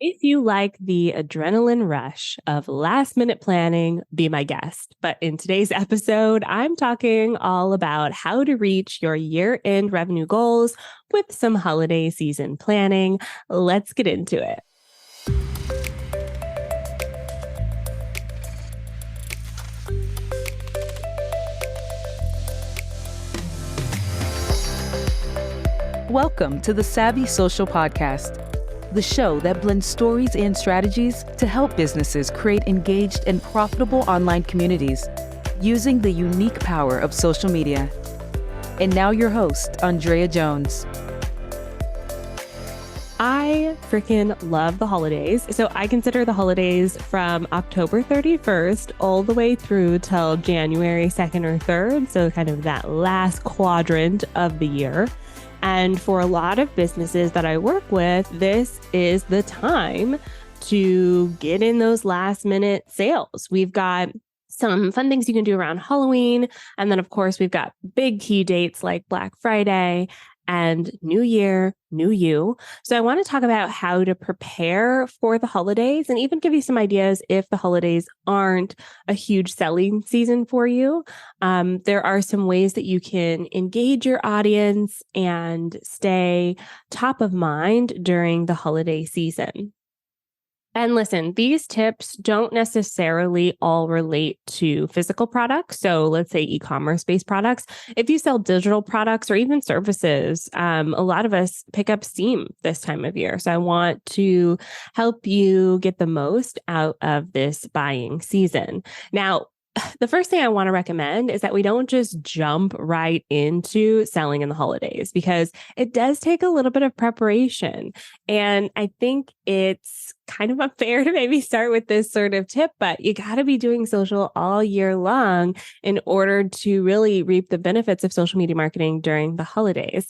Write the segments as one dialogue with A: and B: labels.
A: If you like the adrenaline rush of last minute planning, be my guest. But in today's episode, I'm talking all about how to reach your year end revenue goals with some holiday season planning. Let's get into it.
B: Welcome to the Savvy Social Podcast, the show that blends stories and strategies to help businesses create engaged and profitable online communities using the unique power of social media. And now your host, Andrea Jones.
A: I freaking love the holidays. So I consider the holidays from October 31st all the way through till January 2nd or 3rd. So kind of that last quadrant of the year. And for a lot of businesses that I work with, this is the time to get in those last minute sales. We've got some fun things you can do around Halloween. And then, of course, we've got big key dates like Black Friday and New Year, New You. So I want to talk about how to prepare for the holidays and even give you some ideas if the holidays aren't a huge selling season for you. There are some ways that you can engage your audience and stay top of mind during the holiday season. And listen, these tips don't necessarily all relate to physical products. So let's say e-commerce based products. If you sell digital products or even services, a lot of us pick up steam this time of year. So I want to help you get the most out of this buying season. Now, the first thing I want to recommend is that we don't just jump right into selling in the holidays because it does take a little bit of preparation. And I think it's kind of unfair to maybe start with this sort of tip, but you got to be doing social all year long in order to really reap the benefits of social media marketing during the holidays.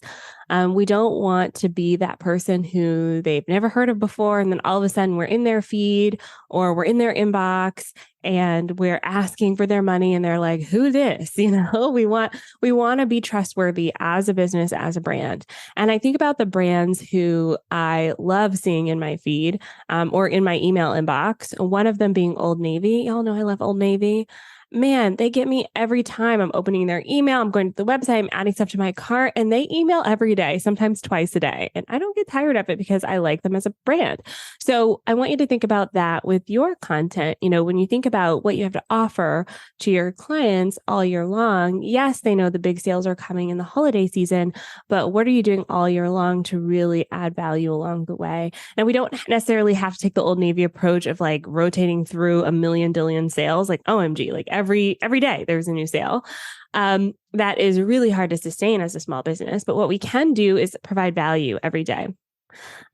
A: We don't want to be that person who they've never heard of before. And then all of a sudden we're in their feed or we're in their inbox and we're asking for their money and they're like, who this? We want to be trustworthy as a business, as a brand. And I think about the brands who I love seeing in my feed or in my email inbox, one of them being Old Navy. Y'all know I love Old Navy. Man, they get me every time I'm opening their email. I'm going to the website, I'm adding stuff to my cart, and they email every day, sometimes twice a day. And I don't get tired of it because I like them as a brand. So I want you to think about that with your content. When you think about what you have to offer to your clients all year long, yes, they know the big sales are coming in the holiday season, but what are you doing all year long to really add value along the way? Now, we don't necessarily have to take the Old Navy approach of like rotating through a million dillion sales, like OMG, like every day there's a new sale. That is really hard to sustain as a small business. But what we can do is provide value every day.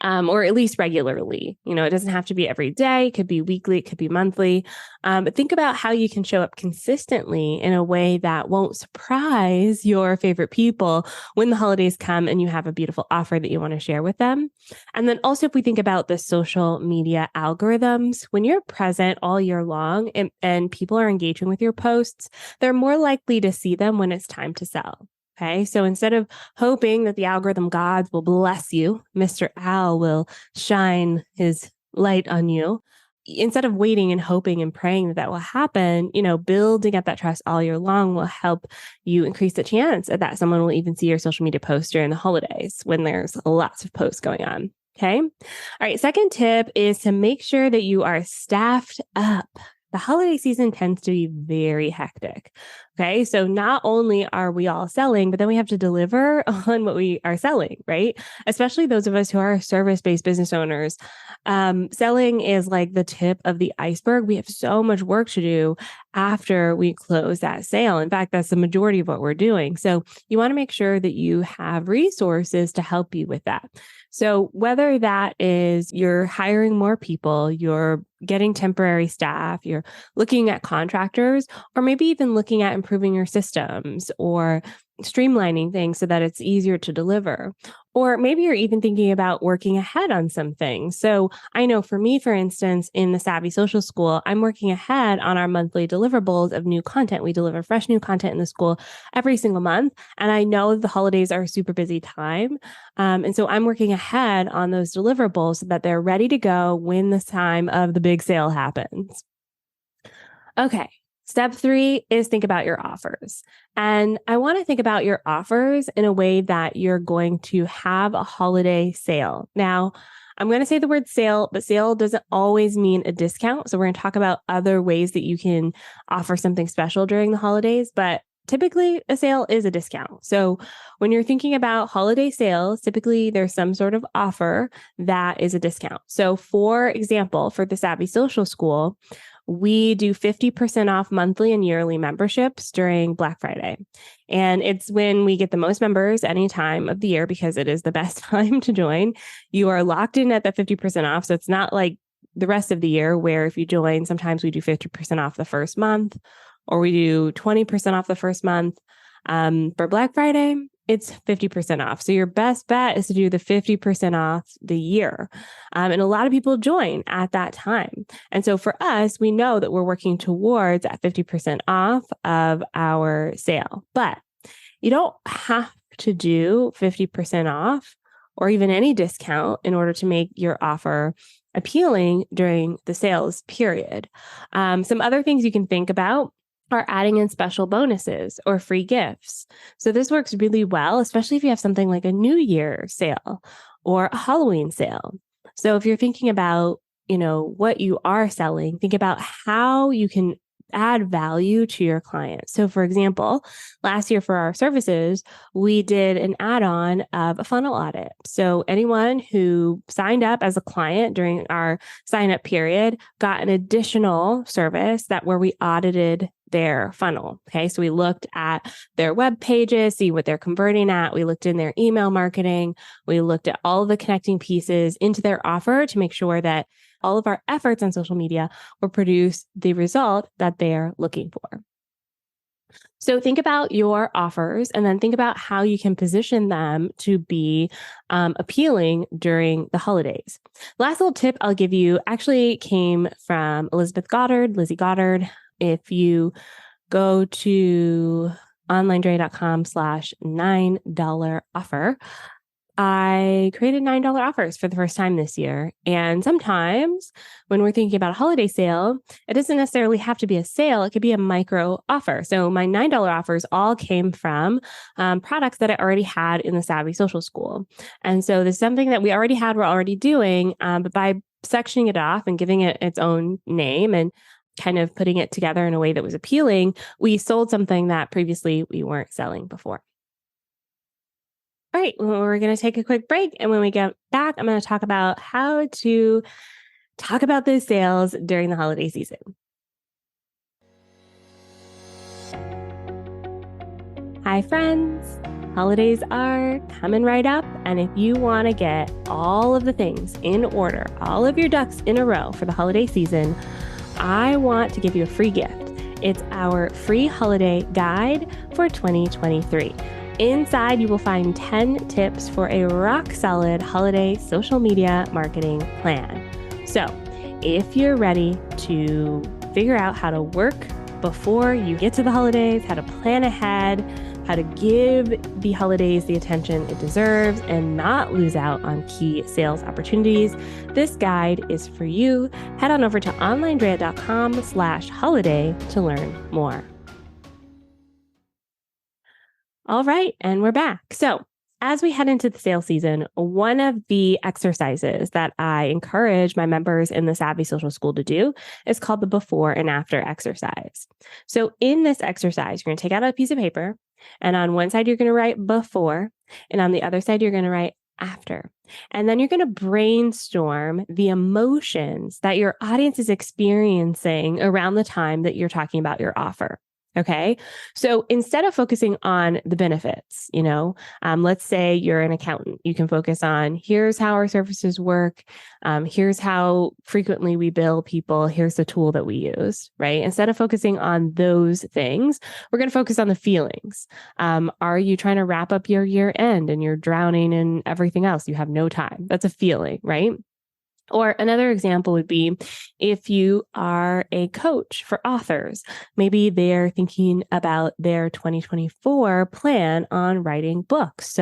A: Or at least regularly. It doesn't have to be every day. It could be weekly. It could be monthly. But think about how you can show up consistently in a way that won't surprise your favorite people when the holidays come and you have a beautiful offer that you want to share with them. And then also, if we think about the social media algorithms, when you're present all year long and people are engaging with your posts, they're more likely to see them when it's time to sell. Okay, so instead of hoping that the algorithm gods will bless you, Mr. Al will shine his light on you. Instead of waiting and hoping and praying that will happen, building up that trust all year long will help you increase the chance that someone will even see your social media post during the holidays when there's lots of posts going on. Okay. All right. Second tip is to make sure that you are staffed up. The holiday season tends to be very hectic. Okay. So not only are we all selling, but then we have to deliver on what we are selling, right? Especially those of us who are service-based business owners. Selling is like the tip of the iceberg. We have so much work to do after we close that sale. In fact, that's the majority of what we're doing. So you want to make sure that you have resources to help you with that. So whether that is you're hiring more people, you're getting temporary staff, you're looking at contractors, or maybe even looking at improving your systems or streamlining things so that it's easier to deliver. Or maybe you're even thinking about working ahead on some things. So I know for me, for instance, in the Savvy Social School, I'm working ahead on our monthly deliverables of new content. We deliver fresh new content in the school every single month. And I know the holidays are a super busy time. And so I'm working ahead on those deliverables so that they're ready to go when the time of the big sale happens. Okay. Step 3 is think about your offers. And I want to think about your offers in a way that you're going to have a holiday sale. Now, I'm going to say the word sale, but sale doesn't always mean a discount. So we're going to talk about other ways that you can offer something special during the holidays, but typically a sale is a discount. So when you're thinking about holiday sales, typically there's some sort of offer that is a discount. So for example, for the Savvy Social School, we do 50% off monthly and yearly memberships during Black Friday. And it's when we get the most members any time of the year because it is the best time to join. You are locked in at the 50% off. So it's not like the rest of the year where if you join, sometimes we do 50% off the first month or we do 20% off the first month. For Black Friday, it's 50% off. So your best bet is to do the 50% off the year. And a lot of people join at that time. And so for us, we know that we're working towards that 50% off of our sale. But you don't have to do 50% off or even any discount in order to make your offer appealing during the sales period. Some other things you can think about are adding in special bonuses or free gifts. So this works really well, especially if you have something like a New Year sale or a Halloween sale. So if you're thinking about, what you are selling, think about how you can add value to your clients. So for example, last year for our services, we did an add-on of a funnel audit. So anyone who signed up as a client during our sign-up period got an additional service where we audited their funnel. Okay. So we looked at their web pages, see what they're converting at. We looked in their email marketing. We looked at all of the connecting pieces into their offer to make sure that all of our efforts on social media will produce the result that they're looking for. So think about your offers and then think about how you can position them to be appealing during the holidays. Last little tip I'll give you actually came from Lizzie Goddard. If you go to OnlineDrea.com/$9 offer, I created $9 offers for the first time this year. And sometimes when we're thinking about a holiday sale, it doesn't necessarily have to be a sale. It could be a micro offer. So my $9 offers all came from products that I already had in the Savvy Social School. And so there's something that we already had, we're already doing, but by sectioning it off and giving it its own name and kind of putting it together in a way that was appealing, we sold something that previously we weren't selling before. All right, well, we're going to take a quick break. And when we get back, I'm going to talk about how to talk about those sales during the holiday season. Hi, friends. Holidays are coming right up. And if you want to get all of the things in order, all of your ducks in a row for the holiday season, I want to give you a free gift. It's our free holiday guide for 2023. Inside, you will find 10 tips for a rock-solid holiday social media marketing plan. So, if you're ready to figure out how to work before you get to the holidays, how to plan ahead, how to give the holidays the attention it deserves and not lose out on key sales opportunities, this guide is for you. Head on over to OnlineDrea.com/holiday to learn more. All right, and we're back. So as we head into the sales season, one of the exercises that I encourage my members in the Savvy Social School to do is called the before and after exercise. So in this exercise, you're going to take out a piece of paper, and on one side, you're going to write before, and on the other side, you're going to write after. And then you're going to brainstorm the emotions that your audience is experiencing around the time that you're talking about your offer. Okay. So instead of focusing on the benefits, let's say you're an accountant, you can focus on here's how our services work. Here's how frequently we bill people. Here's the tool that we use, right? Instead of focusing on those things, we're going to focus on the feelings. Are you trying to wrap up your year end and you're drowning in everything else? You have no time. That's a feeling, right? Or another example would be if you are a coach for authors, maybe they're thinking about their 2024 plan on writing books.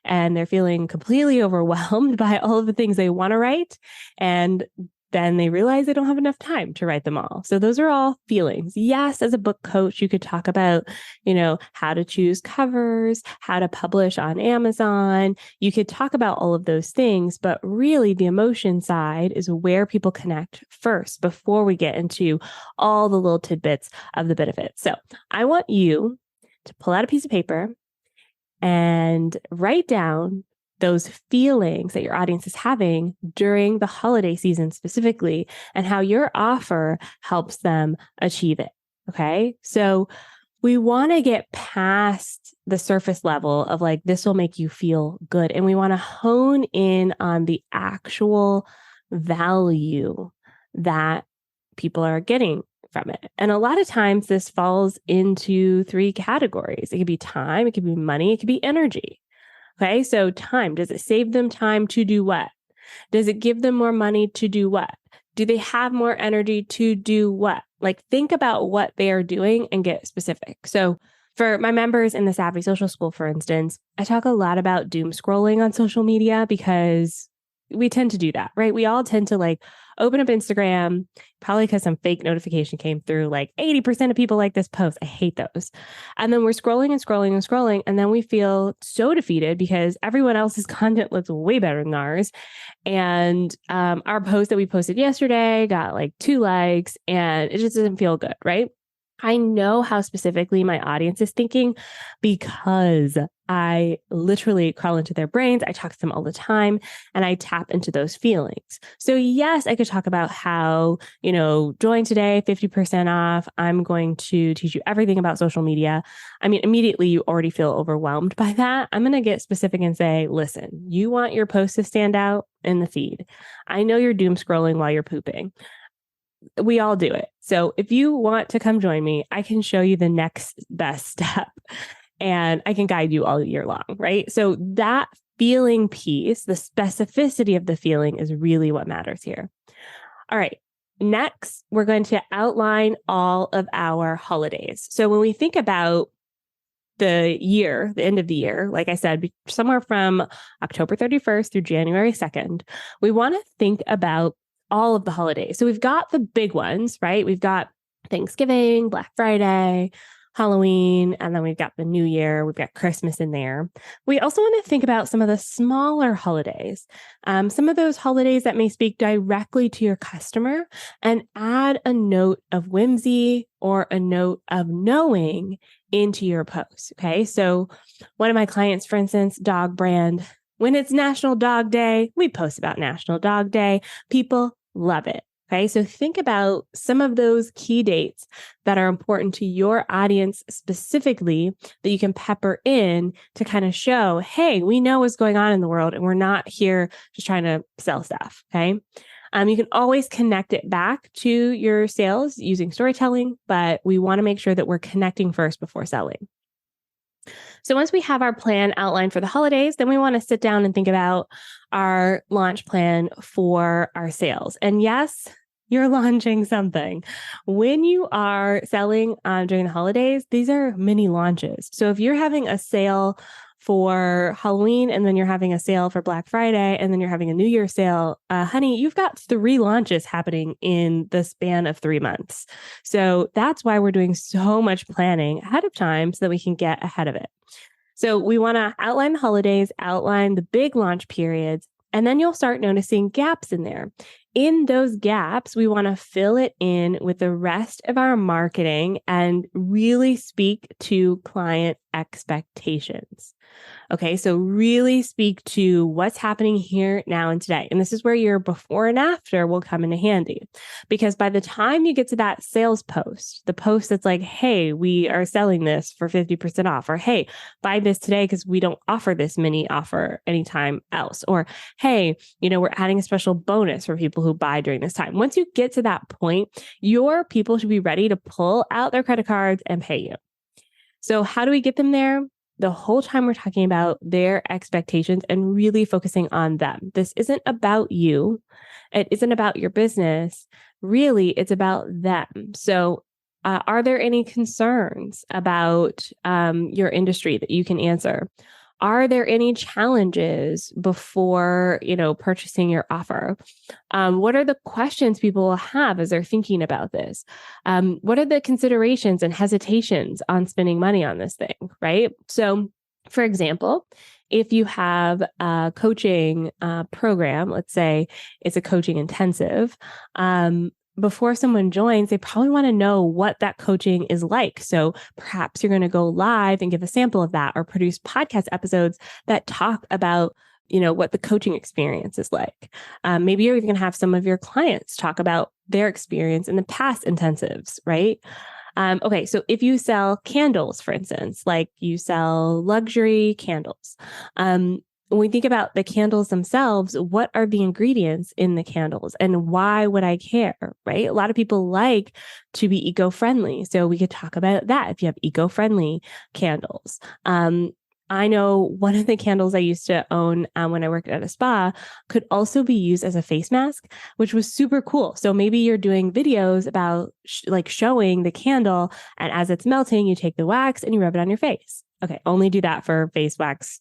A: And they're feeling completely overwhelmed by all of the things they want to write. And then they realize they don't have enough time to write them all. So those are all feelings. Yes, as a book coach, you could talk about, how to choose covers, how to publish on Amazon. You could talk about all of those things, but really the emotion side is where people connect first before we get into all the little tidbits of the benefits. So I want you to pull out a piece of paper and write down those feelings that your audience is having during the holiday season specifically, and how your offer helps them achieve it. Okay. So we want to get past the surface level of like, this will make you feel good. And we want to hone in on the actual value that people are getting from it. And a lot of times this falls into three categories. It could be time, it could be money, it could be energy. Okay, so time, does it save them time to do what? Does it give them more money to do what? Do they have more energy to do what? Like, think about what they are doing and get specific. So for my members in the Savvy Social School, for instance, I talk a lot about doom scrolling on social media because we tend to do that, right? We all tend to like open up Instagram, probably because some fake notification came through, like 80% of people like this post. I hate those. And then we're scrolling and scrolling and scrolling. And then we feel so defeated because everyone else's content looks way better than ours. And our post that we posted yesterday got like 2 likes and it just doesn't feel good, right? I know how specifically my audience is thinking because I literally crawl into their brains. I talk to them all the time and I tap into those feelings. So yes, I could talk about how, join today, 50% off. I'm going to teach you everything about social media. I mean, immediately you already feel overwhelmed by that. I'm going to get specific and say, listen, you want your post to stand out in the feed. I know you're doom scrolling while you're pooping. We all do it. So if you want to come join me, I can show you the next best step and I can guide you all year long, right? So that feeling piece, the specificity of the feeling is really what matters here. All right. Next, we're going to outline all of our holidays. So when we think about the year, the end of the year, like I said, somewhere from October 31st through January 2nd, we want to think about all of the holidays. So we've got the big ones, right? We've got Thanksgiving, Black Friday, Halloween, and then we've got the New Year. We've got Christmas in there. We also want to think about some of the smaller holidays, some of those holidays that may speak directly to your customer, and add a note of whimsy or a note of knowing into your post. Okay. So one of my clients, for instance, dog brand, when it's National Dog Day, we post about National Dog Day. People love it. Okay. So think about some of those key dates that are important to your audience specifically that you can pepper in to kind of show, hey, we know what's going on in the world and we're not here just trying to sell stuff. Okay. You can always connect it back to your sales using storytelling, but we want to make sure that we're connecting first before selling. So once we have our plan outlined for the holidays, then we want to sit down and think about our launch plan for our sales. And yes, you're launching something. When you are selling during the holidays, these are mini launches. So if you're having a sale for Halloween and then you're having a sale for Black Friday and then you're having a New Year sale, honey, you've got 3 launches happening in the span of 3 months. So that's why we're doing so much planning ahead of time so that we can get ahead of it. So we want to outline the holidays, outline the big launch periods, and then you'll start noticing gaps in there. In those gaps, we want to fill it in with the rest of our marketing and really speak to client expectations. Okay, so really speak to what's happening here, now, and today. And this is where your before and after will come into handy. Because by the time you get to that sales post, the post that's like, hey, we are selling this for 50% off, or hey, buy this today because we don't offer this mini offer anytime else, or hey, we're adding a special bonus for people who buy during this time. Once you get to that point, your people should be ready to pull out their credit cards and pay you. So how do we get them there? The whole time we're talking about their expectations and really focusing on them. This isn't about you. It isn't about your business. Really, it's about them. So are there any concerns about your industry that you can answer? Are there any challenges before, purchasing your offer? What are the questions people will have as they're thinking about this? What are the considerations and hesitations on spending money on this thing, right? So, for example, if you have a coaching program, let's say it's a coaching intensive, before someone joins, they probably want to know what that coaching is like. So perhaps you're going to go live and give a sample of that, or produce podcast episodes that talk about, what the coaching experience is like. Maybe you're even going to have some of your clients talk about their experience in the past intensives, right? Okay, so if you sell candles, for instance, like you sell luxury candles, when we think about the candles themselves, what are the ingredients in the candles and why would I care, right? A lot of people like to be eco-friendly. So we could talk about that if you have eco-friendly candles. I know one of the candles I used to own when I worked at a spa could also be used as a face mask, which was super cool. So maybe you're doing videos about showing the candle, and as it's melting, you take the wax and you rub it on your face. Okay, only do that for face wax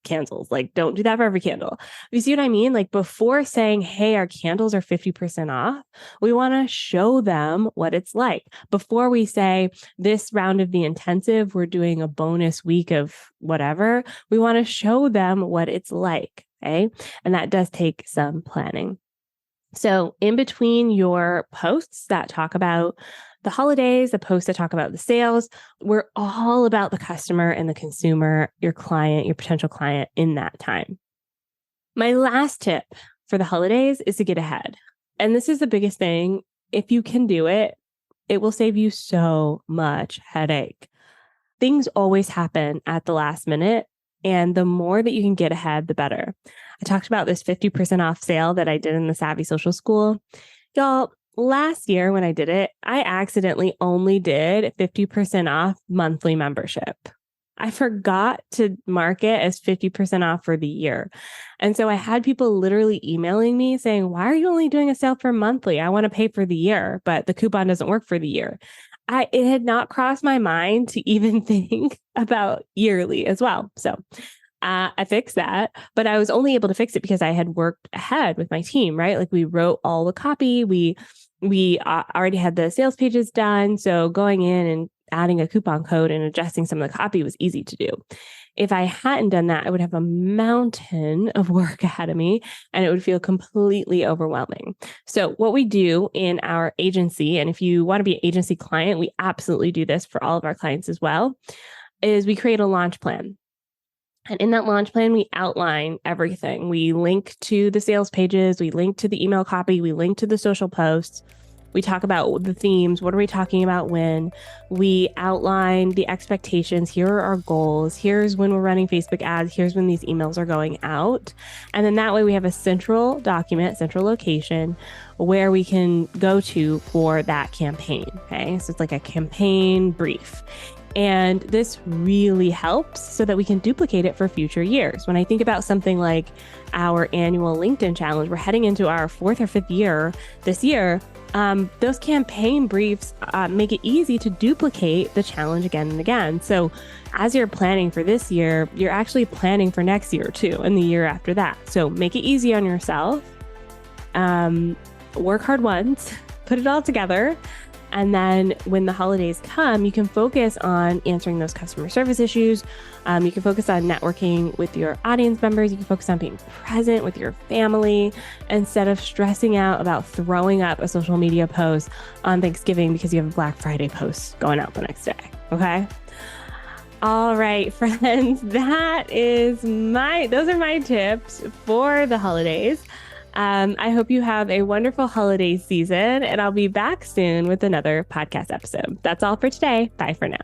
A: candles. Don't do that for every candle. You see what I mean? Before saying, hey, our candles are 50% off, we want to show them what it's like. Before we say, this round of the intensive, we're doing a bonus week of whatever, we want to show them what it's like. Okay. And that does take some planning. So in between your posts that talk about the holidays, the posts that talk about the sales, we're all about the customer and the consumer, your client, your potential client in that time. My last tip for the holidays is to get ahead. And this is the biggest thing. If you can do it, it will save you so much headache. Things always happen at the last minute. And the more that you can get ahead, the better. I talked about this 50% off sale that I did in the Savvy Social School. Y'all, last year when I did it, I accidentally only did 50% off monthly membership. I forgot to mark it as 50% off for the year. And so I had people literally emailing me saying, why are you only doing a sale for monthly? I want to pay for the year, but the coupon doesn't work for the year. It had not crossed my mind to even think about yearly as well. So I fixed that, but I was only able to fix it because I had worked ahead with my team, right? We wrote all the copy. We already had the sales pages done. So going in and adding a coupon code and adjusting some of the copy was easy to do. If I hadn't done that, I would have a mountain of work ahead of me and it would feel completely overwhelming. So what we do in our agency, and if you want to be an agency client, we absolutely do this for all of our clients as well, is we create a launch plan. And in that launch plan, we outline everything. We link to the sales pages, we link to the email copy, we link to the social posts. We talk about the themes. What are we talking about when? We outline the expectations. Here are our goals. Here's when we're running Facebook ads. Here's when these emails are going out. And then that way we have a central document, central location where we can go to for that campaign. Okay. So it's like a campaign brief. And this really helps so that we can duplicate it for future years. When I think about something like our annual LinkedIn challenge, we're heading into our 4th or 5th year this year. Those campaign briefs make it easy to duplicate the challenge again and again. So as you're planning for this year, you're actually planning for next year too, and the year after that. So make it easy on yourself. Work hard once, put it all together, And then when the holidays come, you can focus on answering those customer service issues. You can focus on networking with your audience members. You can focus on being present with your family instead of stressing out about throwing up a social media post on Thanksgiving because you have a Black Friday post going out the next day. Okay. All right, friends, those are my tips for the holidays. I hope you have a wonderful holiday season, and I'll be back soon with another podcast episode. That's all for today. Bye for now.